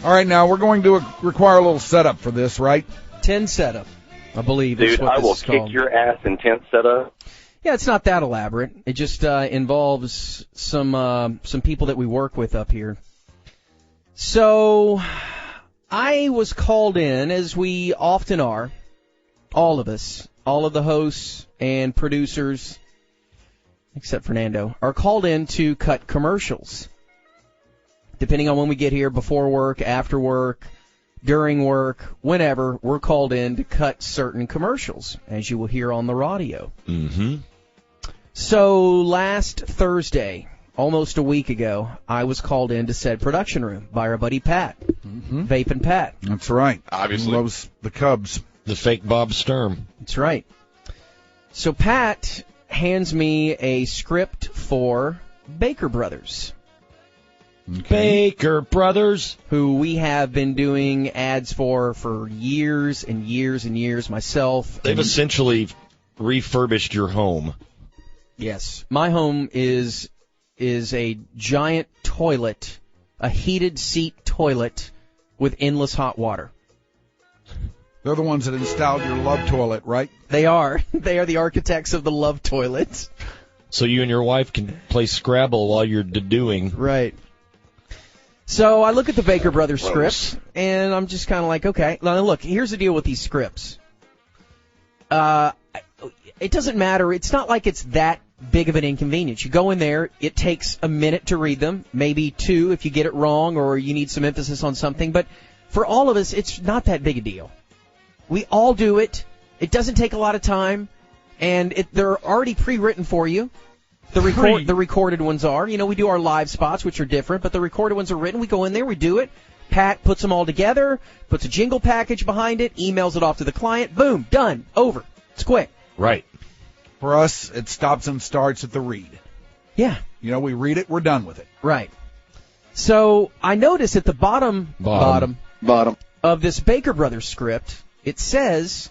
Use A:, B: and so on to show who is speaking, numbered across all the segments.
A: All right, now we're going to require a little setup for this, right?
B: 10 setup, I believe.
C: Dude,
B: is what
C: I
B: this
C: will
B: is called.
C: kick your ass in 10 setup.
B: Yeah, it's not that elaborate. It just involves some people that we work with up here. So I was called in, as we often are, all of us, all of the hosts and producers, except Fernando, are called in to cut commercials. Depending on when we get here, before work, after work, during work, whenever, we're called in to cut certain commercials, as you will hear on the radio.
D: Mm-hmm.
B: So last Thursday, almost a week ago, I was called in to said production room by our buddy Pat, Vapin' Pat.
A: That's right.
D: Obviously.
A: He loves the Cubs.
D: The fake Bob Sturm.
B: That's right. So Pat hands me a script for Baker Brothers.
D: Okay. Baker Brothers.
B: Who we have been doing ads for years and years and years, myself.
D: They've essentially refurbished your home.
B: Yes. My home is a giant toilet, a heated seat toilet with endless hot water.
A: They're the ones that installed your love toilet, right?
B: They are. They are the architects of the love toilet.
D: So you and your wife can play Scrabble while you're doing.
B: Right. So I look at the Baker Brothers scripts, and I'm just kind of like, okay. Now look, here's the deal with these scripts. It doesn't matter. It's not like it's that big of an inconvenience. You go in there, it takes a minute to read them, maybe 2 if you get it wrong or you need some emphasis on something. But for all of us, it's not that big a deal. We all do it. It doesn't take a lot of time, and they're already pre-written for you. The recorded ones are. You know, we do our live spots, which are different, but the recorded ones are written. We go in there, we do it. Pat puts them all together, puts a jingle package behind it, emails it off to the client. Boom, done, over. It's quick.
D: Right.
A: For us, it stops and starts at the read.
B: Yeah.
A: You know, we read it, we're done with it.
B: Right. So I notice at the bottom of this Baker Brothers script, it says,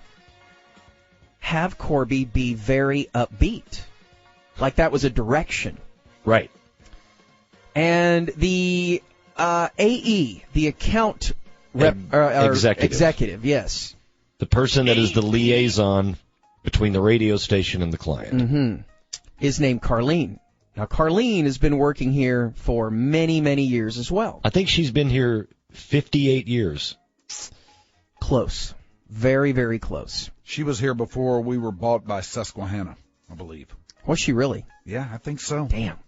B: have Corby be very upbeat. Like that was a direction.
D: Right.
B: And the AE, the account executive, yes.
D: The person that is the liaison between the radio station and the client.
B: Is named Carlene. Now, Carlene has been working here for many, many years as well.
D: I think she's been here 58 years.
B: Close. Very, very close.
A: She was here before we were bought by Susquehanna, I believe.
B: Was she really?
A: Yeah, I think so.
B: Damn.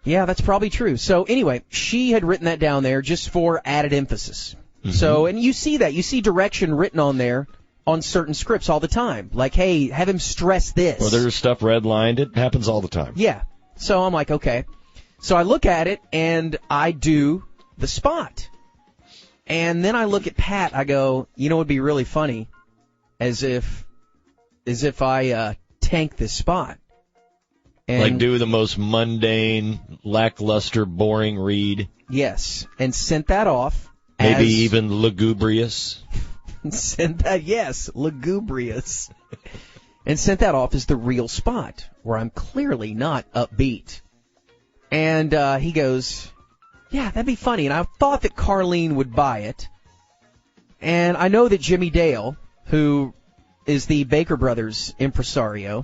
B: Yeah, that's probably true. So anyway, she had written that down there just for added emphasis. So, and you see that. You see direction written on there on certain scripts all the time. Like, hey, have him stress this.
D: Well, there's stuff redlined. It happens all the time.
B: Yeah. So I'm like, okay. So I look at it, and I do the spot. And then I look at Pat. I go, you know what would be really funny? As if I tank this spot. And
D: like do the most mundane, lackluster, boring read.
B: Yes. And sent that off.
D: Maybe even lugubrious.
B: Sent that, yes, lugubrious. And sent that off as the real spot, where I'm clearly not upbeat. And he goes, yeah, that'd be funny. And I thought that Carlene would buy it. And I know that Jimmy Dale, who is the Baker Brothers impresario,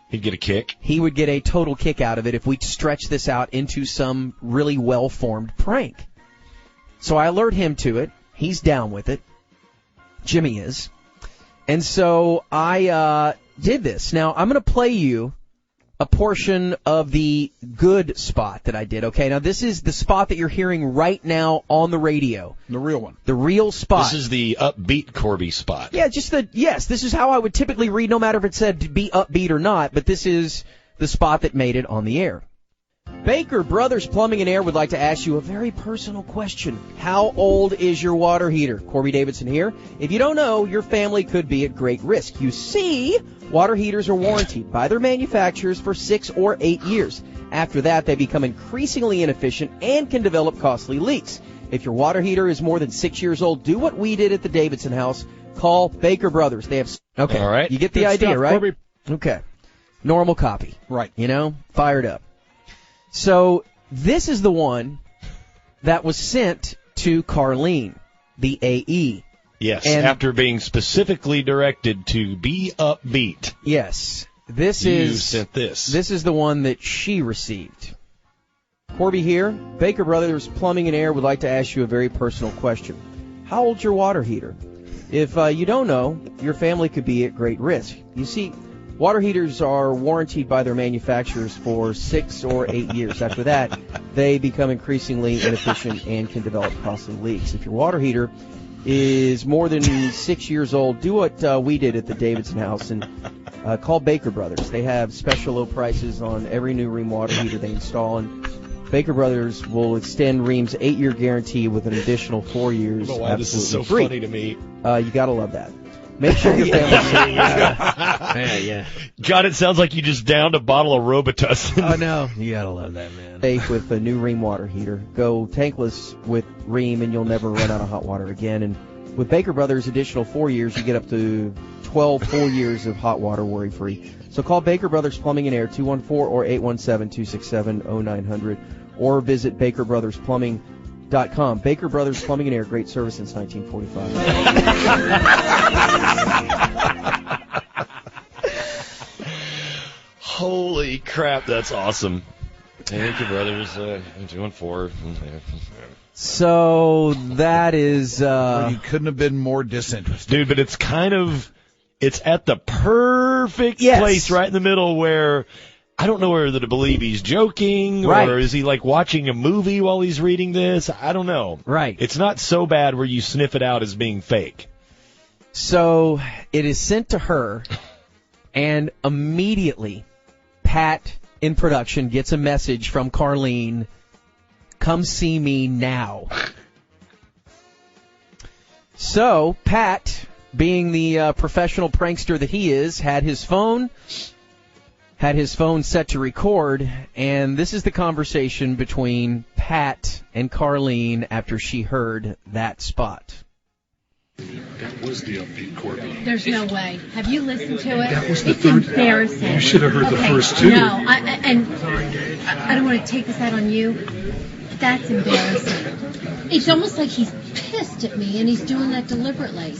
D: he'd get a kick.
B: He would get a total kick out of it if we stretch this out into some really well-formed prank. So I alert him to it. He's down with it. Jimmy is. And so I did this. Now, I'm going to play you a portion of the good spot that I did, okay? Now, this is the spot that you're hearing right now on the radio.
A: The real one.
B: The real spot.
D: This is the upbeat Corby spot.
B: Yeah, yes, this is how I would typically read, no matter if it said to be upbeat or not, but this is the spot that made it on the air. Baker Brothers Plumbing and Air would like to ask you a very personal question. How old is your water heater? Corby Davidson here. If you don't know, your family could be at great risk. You see, water heaters are warranted by their manufacturers for 6 or 8 years. After that, they become increasingly inefficient and can develop costly leaks. If your water heater is more than 6 years old, do what we did at the Davidson house. Call Baker Brothers. They have... Okay.
D: All right.
B: You get the idea, right? Corby. Okay. Normal copy.
A: Right.
B: You know, fired up. So This is the one that was sent to Carlene, the AE.
D: Yes,
B: And
D: after being specifically directed to be upbeat.
B: Yes.
D: You sent this.
B: This is the one that she received. Corby here. Baker Brothers Plumbing and Air would like to ask you a very personal question. How old's your water heater? If you don't know, your family could be at great risk. You see, water heaters are warranted by their manufacturers for 6 or 8 years. After that, they become increasingly inefficient and can develop costly leaks. If your water heater is more than 6 years old, do what we did at the Davidson house and call Baker Brothers. They have special low prices on every new Rheem water heater they install, and Baker Brothers will extend Rheem's 8-year guarantee with an additional 4 years.
D: I don't know why this is so
B: free.
D: funny to me.
B: You gotta love that. Make sure your family's
E: Yeah.
D: God, it sounds like you just downed a bottle of Robitussin.
E: Oh, no. You got to love that, man.
B: safe with a new Rheem water heater. Go tankless with Rheem, and you'll never run out of hot water again. And with Baker Brothers' additional 4 years, you get up to 12 full years of hot water worry-free. So call Baker Brothers Plumbing and Air, 214 or 817-267-0900, or visit BakerBrothersPlumbing.com. Baker Brothers Plumbing and Air, great service since 1945.
D: Holy crap, that's awesome. Thank you, brothers. 214.
B: So that is...
A: You couldn't have been more disinterested.
D: Dude, but it's at the perfect place right in the middle where I don't know whether to believe he's joking or is he like watching a movie while he's reading this. I don't know.
B: Right.
D: It's not so bad where you sniff it out as being fake.
B: So it is sent to her, and immediately Pat in production gets a message from Carlene, come see me now. So Pat, being the professional prankster that he is, had his phone set to record, and this is the conversation between Pat and Carlene after she heard that spot.
F: That was the upbeat Corby.
G: There's no way. Have you listened to it?
F: That was the
G: it's
F: third.
G: Embarrassing.
F: You should have heard the first two.
G: No, I don't want to take this out on you. That's embarrassing. It's almost like he's pissed at me, and he's doing that deliberately.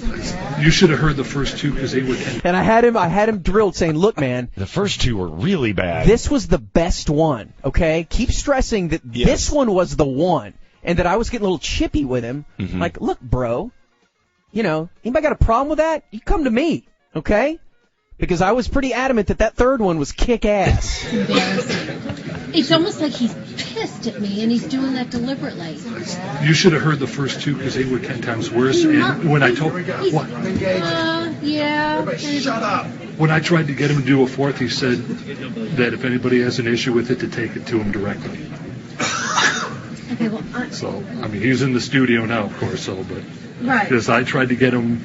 F: You should have heard the first two because they were.
B: And I had him drilled, saying, "Look, man,
D: The first two were really bad.
B: this was the best one. Okay, keep stressing that this one was the one, and that I was getting a little chippy with him. Like, look, bro, you know, anybody got a problem with that? You come to me, okay? Because I was pretty adamant that third one was kick ass.
G: Embarrassing. It's almost like he's pissed at me, and he's doing that deliberately.
F: You should have heard the first two because they were 10 times worse. And when I told what?
G: Yeah.
F: Shut up. When I tried to get him to do a fourth, he said that if anybody has an issue with it, to take it to him directly.
G: Okay, well,
F: So, I mean, he's in the studio now, of course, but
G: right.
F: because I tried to get him,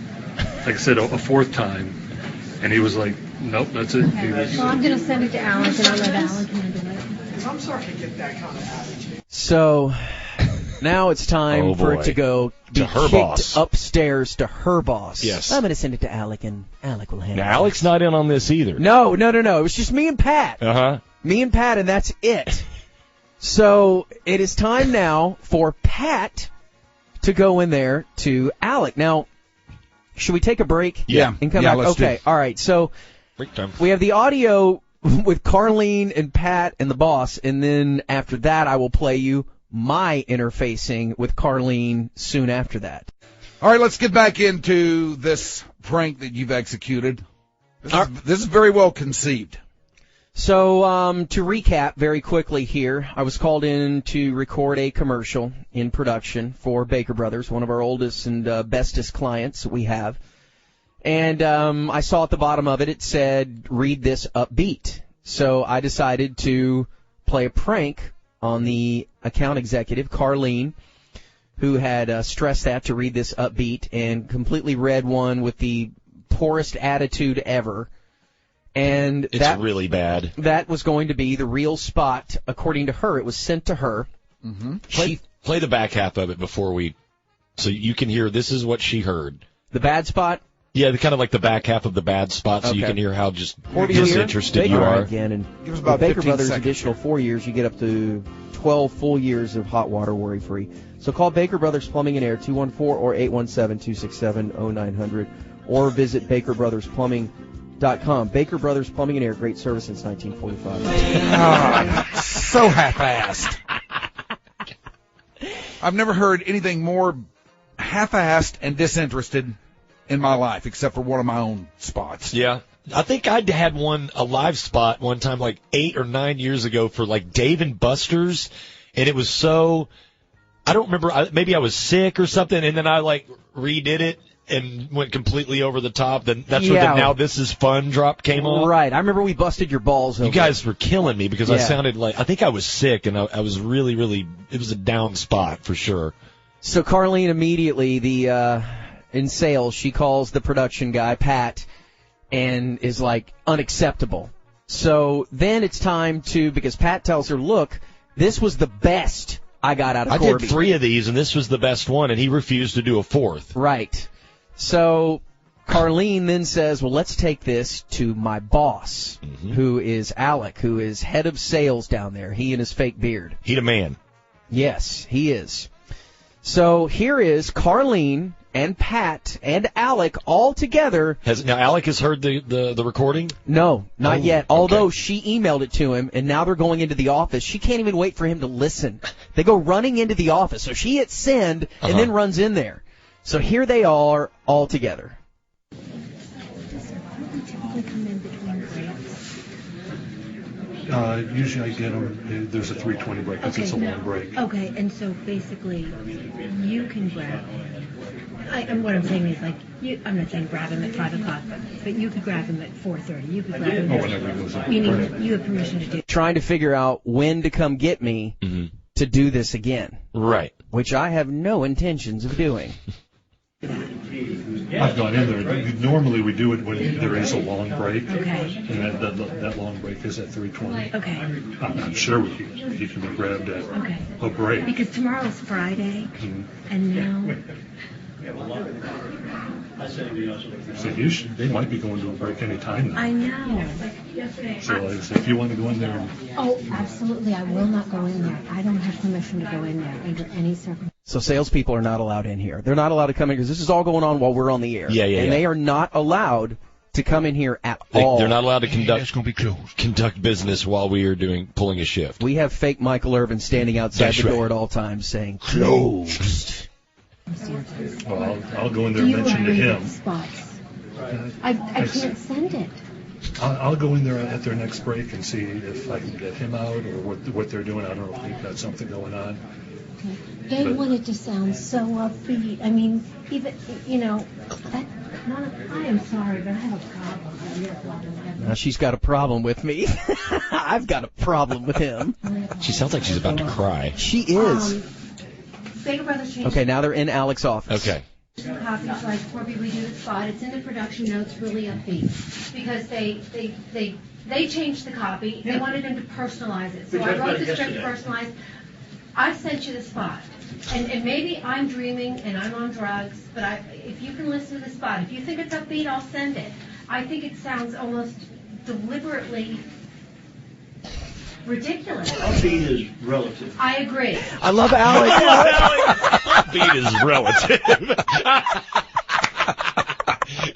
F: like I said, a fourth time, and he was like, nope, that's it.
G: Okay. Well, I'm going to send it to Alec, and I'll let Alec handle it.
H: I'm starting to get that kind of attitude.
B: So now it's time for it to go
D: To her
B: kicked
D: boss.
B: upstairs to her boss.
D: Yes.
B: I'm going to send it to Alec, and Alec will handle it.
D: Now, Alec's not in on this either.
B: No. It was just me and Pat.
D: Uh-huh.
B: Me and Pat, and that's it. So it is time now for Pat to go in there to Alec. Now, should we take a break?
A: Yeah.
B: And come
A: Yeah,
B: back?
A: let's
B: Okay.
A: do.
B: All right. So
D: Break time.
B: we have the audio with Carlene and Pat and the boss, and then after that I will play you my interfacing with Carlene soon after that.
A: All right, let's get back into this prank that you've executed. This is very well conceived.
B: So, to recap very quickly here, I was called in to record a commercial in production for Baker Brothers, one of our oldest and bestest clients that we have. And I saw at the bottom of it, it said, read this upbeat. So I decided to play a prank on the account executive, Carlene, who had stressed that to read this upbeat, and completely read one with the poorest attitude ever. And
D: It's really bad.
B: that was going to be the real spot, according to her. It was sent to her.
A: Mm-hmm.
D: Play the back half of it before so you can hear this is what she heard.
B: The bad spot?
D: Yeah, kind of like the back half of the bad spot, so you can hear how just disinterested you are.
B: Again, and
A: Give us about
B: Baker
A: 15
B: Brothers
A: seconds.
B: additional 4 years, you get up to 12 full years of hot water worry-free. So call Baker Brothers Plumbing and Air, 214 or 817-267-0900, or visit BakerBrothersPlumbing.com. Baker Brothers Plumbing and Air, great service since 1945.
A: So half-assed. I've never heard anything more half-assed and disinterested in my life, except for one of my own spots.
D: Yeah. I think I had a live spot one time like 8 or 9 years ago for like Dave and Buster's, and it was so, I don't remember, maybe I was sick or something, and then I like redid it and went completely over the top. Then that's where the Now This Is Fun drop came on.
B: Right. I remember we busted your balls over.
D: You guys were killing me because I sounded like, I think I was sick, and I was really, really, it was a down spot for sure.
B: So Carlene immediately, in sales, she calls the production guy, Pat, and is like, unacceptable. So then it's time because Pat tells her, look, this was the best I got out of Corby.
D: I did 3 of these, and this was the best one, and he refused to do a 4th.
B: Right. So Carlene then says, well, let's take this to my boss, who is Alec, who is head of sales down there, he and his fake beard.
D: He the man.
B: Yes, he is. So here is Carlene and Pat and Alec all together.
D: Now Alec has heard the recording?
B: No, not yet. Although she emailed it to him, and now they're going into the office. She can't even wait for him to listen. They go running into the office. So she hits send and then runs in there. So here they are all together.
F: Usually I get them, there's a 3:20 break because it's a long break.
G: Okay, and so basically you can grab, and what I'm saying is like, I'm not saying grab him at 5 o'clock, but you could grab him at 4:30. You could grab him
F: whenever he goes in.
G: meaning you have permission to do.
B: Trying to figure out when to come get me to do this again.
D: Right.
B: Which I have no intentions of doing.
F: I've gone in there. Normally we do it when there is a long break.
G: Okay.
F: And that long break is at 3:20.
G: Okay.
F: I'm sure he can be grabbed at a break.
G: Because tomorrow's Friday, and now.
F: So they might be going to a break any time now.
G: I know.
F: So if you want to go in there.
G: Oh, absolutely. I will not go in there. I don't have permission to go in there under any circumstances.
B: So salespeople are not allowed in here. They're not allowed to come in because this is all going on while we're on the air.
D: And
B: they are not allowed to come in here at all.
D: They're not allowed to conduct business while we are pulling a shift.
B: We have fake Michael Irvin standing outside the door at all times saying, closed.
F: Well, I'll go in there and mention to him.
G: Spots. I can't send it.
F: I'll go in there at their next break and see if I can get him out or what they're doing. I don't know if they've got something going on.
G: They want it to sound so upbeat. I mean, even, I am sorry, but I have a problem.
B: Now she's got a problem with me. I've got a problem with him.
D: She sounds like she's about to cry.
B: She is.
G: Baker Brothers changed.
B: Okay, now they're in Alec's office.
D: Okay.
G: Copies like Corby, we do the spot. It's in the production notes, really upbeat, because they changed the copy. They wanted him to personalize it, so I wrote the script personalized. I sent you the spot, and maybe I'm dreaming and I'm on drugs, but if you can listen to the spot, if you think it's upbeat, I'll send it. I think it sounds almost deliberately ridiculous.
I: Upbeat is relative.
G: I agree.
B: I love Alec.
D: Upbeat is relative.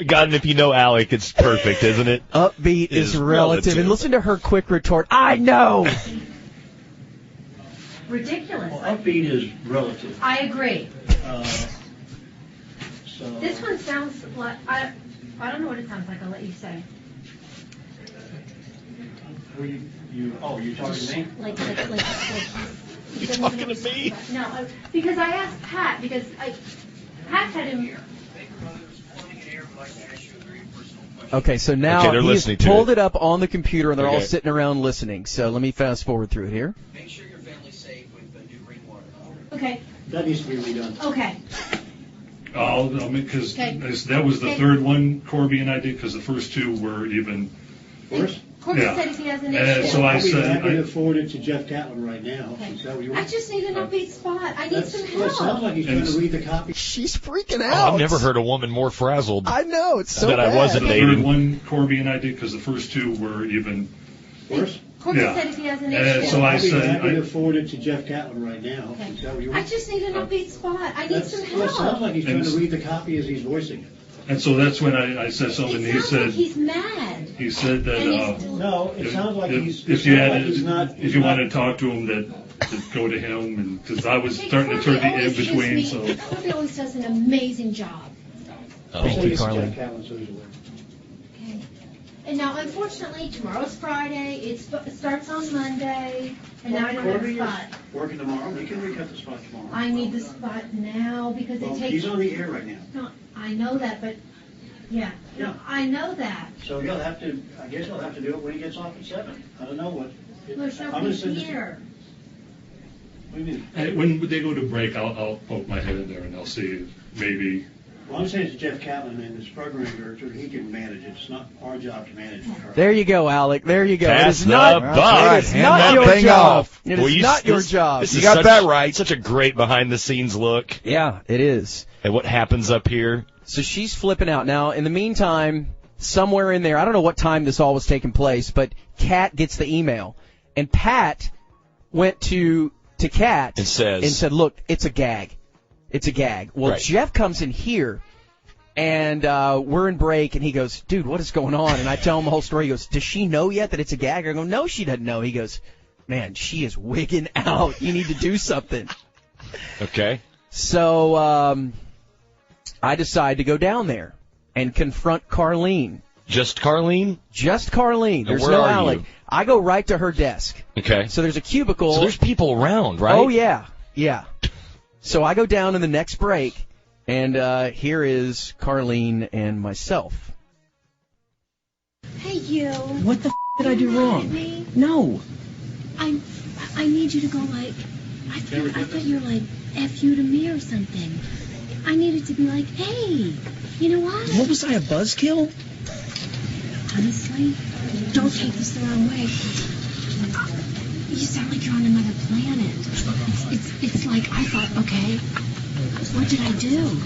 D: God, and if you know Alec, it's perfect, isn't it?
B: Upbeat is relative. And listen to her quick retort. I know.
G: Ridiculous.
I: Well, upbeat is relative.
G: I agree.
I: So
G: This one sounds like I don't know what it sounds like. I'll let you say.
I: you're talking to me?
G: Like
D: You talking to me?
G: No, because I asked Pat because Pat had him.
B: Okay, so now he's pulled it up on the computer, and they're all
D: Okay.
B: sitting around listening. So let me fast forward through it here.
J: Make sure your family's safe with the new rainwater.
G: Okay.
I: That needs to be redone.
G: Okay.
F: Because that was the third one Corby and I did, because the first two were even.
I: First?
G: Corby said if he has an
F: And
G: issue.
F: so I
I: I'll be
F: said,
I: happy to forward it to Jeff Catlin right now.
G: Okay.
I: Is that what you
G: I
I: want?
G: just need an upbeat spot. I need some
I: Well, it sounds
G: help.
I: like he's trying to read the copy.
B: She's freaking
D: Oh,
B: out.
D: I've never heard a woman more frazzled.
B: I know, it's so
D: That I
B: bad.
D: wasn't
F: the
D: dating.
F: third one Corby and I did, because the first two were even
I: Worse?
G: Corby
F: Yeah.
G: said if he has an
F: And
G: issue.
F: so I
I: I'll be
F: said,
I: happy to forward it to Jeff Catlin right now.
G: Okay.
I: Is that what you
G: I
I: want?
G: just need an upbeat spot. I need some
I: Well, it sounds
G: help.
I: like he's trying to
F: And-
I: read the copy as he's voicing it.
F: and so that's when I said something.
G: It
F: He
G: sounds like
F: said,
G: he's mad.
F: he said that,
G: And he's
I: No, it sounds like he's.
F: if you had,
I: he's not.
F: if you wanted to talk to him, that to go to him, and because I was
G: Hey,
F: starting to
G: Corby
F: turn the in
G: always gives
F: between,
G: me-
F: so
G: Corby always does an amazing job.
B: Thank you, Carlin.
I: Jeff Catlin, so he's aware.
G: Okay. And now, unfortunately, tomorrow's Friday. It starts on Monday, and now I don't have a
I: Corby is
G: spot.
I: working tomorrow. He can recut the spot tomorrow.
G: I need the spot now because
I: Well,
G: it takes.
I: he's on the air right now.
G: No, I know that, but yeah, no,
I: Yeah.
G: I know that.
I: So he'll have to, I guess he'll have to do it when he gets off at 7. I don't know what.
G: There's
I: I'm gonna
G: nobody
I: send this.
G: here.
I: What do you mean?
F: and when they go to break, I'll poke my head in there and I'll see maybe.
I: Well, I'm saying it's Jeff Catlin and his program director. He can manage it. It's not our job to manage it. Carl.
B: There you go, Alec. There you go.
D: Pass
B: it is
D: the
B: not,
D: buck.
B: it is
A: Hand
B: not
A: that
B: your
A: thing
B: job.
A: off.
B: It
D: Well,
B: is
D: you-
B: not your
D: this-
B: job.
D: This
A: You
D: is
A: got
D: such-
A: that right.
D: Such a great behind the scenes look
B: Yeah, it is.
D: at what happens up here.
B: So she's flipping out. Now, in the meantime, somewhere in there, I don't know what time this all was taking place, but Kat gets the email. And Pat went to Kat
D: It says-
B: and said, look, it's a gag. It's a gag. Well,
D: Right.
B: Jeff comes in here, and we're in break, and he goes, dude, what is going on? And I tell him the whole story. He goes, does she know yet that it's a gag? I go, no, she doesn't know. He goes, man, she is wigging out. You need to do something.
D: Okay.
B: So I decide to go down there and confront Carlene.
D: Just Carlene?
B: Just Carlene. There's
D: where
B: no
D: are
B: Alec.
D: you?
B: I go right to her desk.
D: Okay.
B: So there's a cubicle.
D: So there's people around, right?
B: Oh, yeah. Yeah. So I go down in the next break, and here is Carlene and myself.
G: Hey, you.
B: What the did I do
G: You mad
B: wrong?
G: at me?
B: No.
G: I need you to go like. I thought you were like F you to me or something. I needed to be like, hey, you know what?
B: What was I, a buzzkill?
G: Honestly, don't take this the wrong way. You sound like you're on another planet. It's like I thought, okay, what did I do?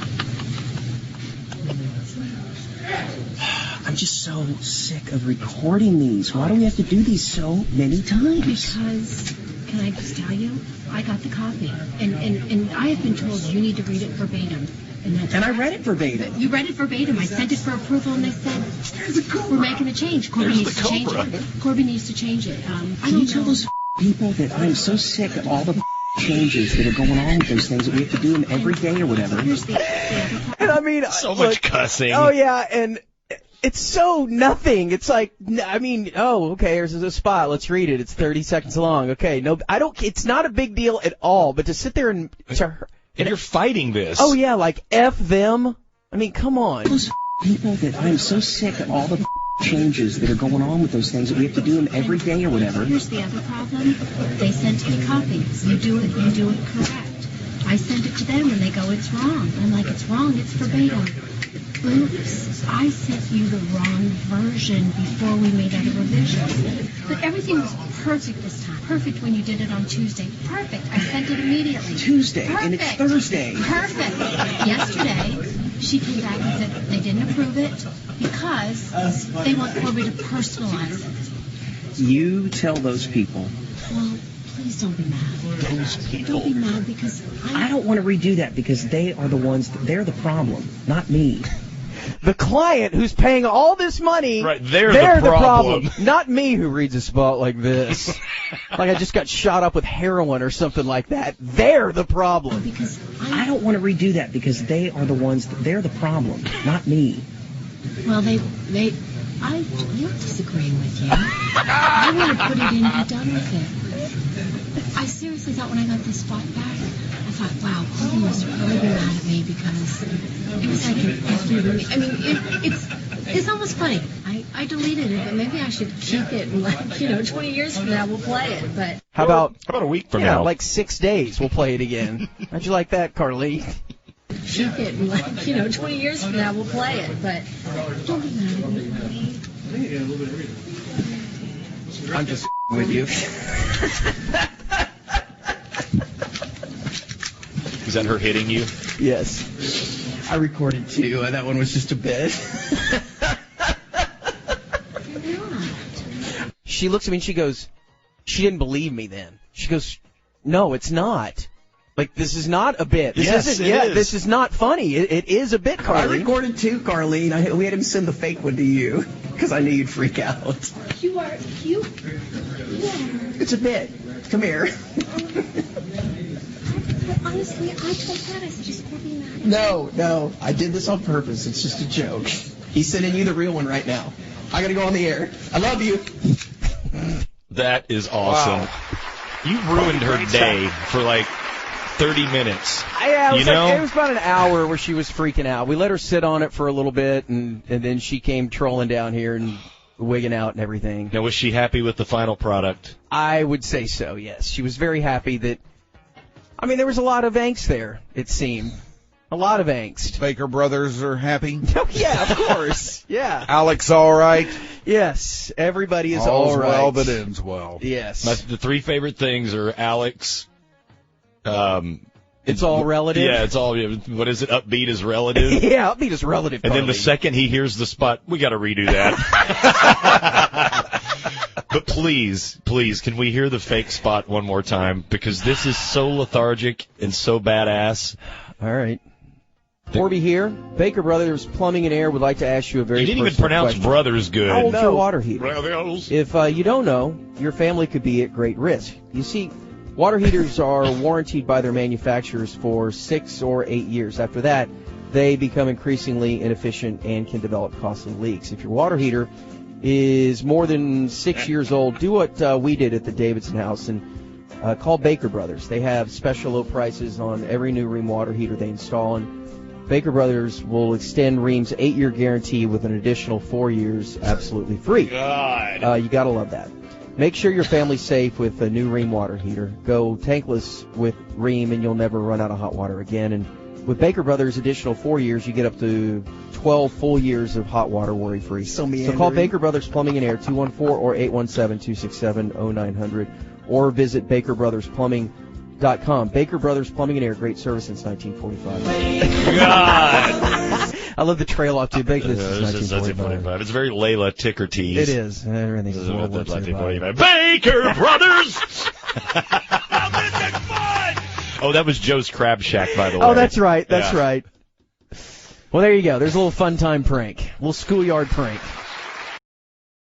K: I'm just so sick of recording these. Why do we have to do these so many times?
G: Because, can I just tell you, I got the copy, and I have been told you need to read it verbatim.
K: And I read it verbatim.
G: You read it verbatim. I sent it for approval, and they said, we're making a change. Corby needs to change it. Corby needs to change it.
K: Can you tell those people that I'm so sick of all the changes that are going on with those things that we have to do them every day or whatever?
G: Here's the other part.
B: And I mean,
D: So
B: look,
D: much cussing.
B: Oh, yeah, and it's so nothing. It's like, I mean, oh, okay, here's a spot. Let's read it. It's 30 seconds long. Okay, no, it's not a big deal at all, but to sit there and
D: And you're fighting this.
B: oh, yeah, like F them. I mean, come on.
K: Those people that I'm so sick of all the changes that are going on with those things that we have to do them every day or whatever.
G: Here's the other problem. They sent me copies. You do it correct. I sent it to them, and they go, it's wrong. I'm like, it's wrong. It's verbatim. Oops, I sent you the wrong version before we made other revisions. But everything was perfect this time. Perfect when you did it on Tuesday. Perfect. I sent it immediately.
K: Tuesday,
G: Perfect.
K: and it's Thursday.
G: Perfect. Yesterday, she came back and said they didn't approve it because they want Corby to personalize it.
K: You tell those people.
G: Well, please don't be mad.
K: Those people.
G: Don't be mad because
K: I don't want to redo that because they are the ones, they're the problem, not me.
B: The client who's paying all this money,
D: Right, they're the problem.
B: Not me who reads a spot like this. Like I just got shot up with heroin or something like that. They're the problem.
G: because
K: I don't want to redo that because they are the ones, they're the problem, not me.
G: well you're disagreeing with you. I want to put it in and be done with it. I seriously thought when I got this spot back, I thought, wow, Corby must really be mad at me because it was like an after me. I mean, it's almost funny. I deleted it, but maybe I should keep it and 20 years from now we'll play it. But
B: How about
D: a week from
B: yeah,
D: now?
B: like 6 days we'll play it again. How'd you like that, Carly?
G: keep it and 20 years from now we'll play it. But don't be mad at me, buddy.
K: I'm just with you.
D: Is that her hitting you?
K: Yes. I recorded too. That one was just a bit.
B: She looks at me and she goes, she didn't believe me then. She goes, no, it's not. Like, this is not a bit. This isn't, this is not funny. It is a bit, Carlene.
K: I recorded too, Carlene. We had him send the fake one to you because I knew you'd freak out.
G: You are cute.
K: It's a bit. Come here.
G: But honestly, I told Dad, I said, just Corby mad.
K: No. I did this on purpose. It's just a joke. He's sending you the real one right now. I gotta go on the air. I love you.
D: That is awesome. Wow. You ruined her day for like 30 minutes.
B: Yeah, it was about an hour where she was freaking out. We let her sit on it for a little bit, and then she came trolling down here and wigging out and everything.
D: Now, was she happy with the final product?
B: I would say so, yes. She was very happy that, I mean, there was a lot of angst there, it seemed. A lot of angst.
A: Baker brothers are happy?
B: Oh, yeah, of course. Yeah.
A: Alex all right?
B: Yes, everybody is all right.
A: All's well that ends well.
B: Yes.
D: The three favorite things are Alex.
B: It's all relative?
D: Yeah, it's all, what is it? Upbeat is relative?
B: Yeah, upbeat is relative.
D: And then the second he hears the spot, we got to redo that. But please, can we hear the fake spot one more time? Because this is so lethargic and so badass.
B: All right. Corby here. Baker Brothers Plumbing and Air would like to ask you a very
D: You didn't even pronounce
B: question.
D: brothers good.
B: How old's your water heater?
D: Brothers.
B: If you don't know, your family could be at great risk. You see, water heaters are warranted by their manufacturers for 6 or 8 years. After that, they become increasingly inefficient and can develop costly leaks. If your water heater is more than 6 years old, do what we did at the Davidson house and call Baker Brothers. They have special low prices on every new Rheem water heater they install, and Baker Brothers will extend Rheem's 8-year guarantee with an additional 4 years absolutely free.
D: God.
B: You got to love that. Make sure your family's safe with a new Rheem water heater. Go tankless with Rheem, and you'll never run out of hot water again. And with Baker Brothers' additional 4 years, you get up to 12 full years of hot water worry-free. So call Baker Brothers Plumbing and Air, 214 or 817-267-0900, or visit BakerBrothersPlumbing.com. Baker Brothers Plumbing and Air, great service since 1945.
D: God!
B: I love the trail off to Baker. This is 1945.
D: It's very Layla ticker tease.
B: It is. Everything's World War II.
D: Baker Brothers! Oh, that was Joe's Crab Shack, by the way.
B: Oh, that's right. That's right. Well, there you go. There's a little fun time prank. A little schoolyard prank.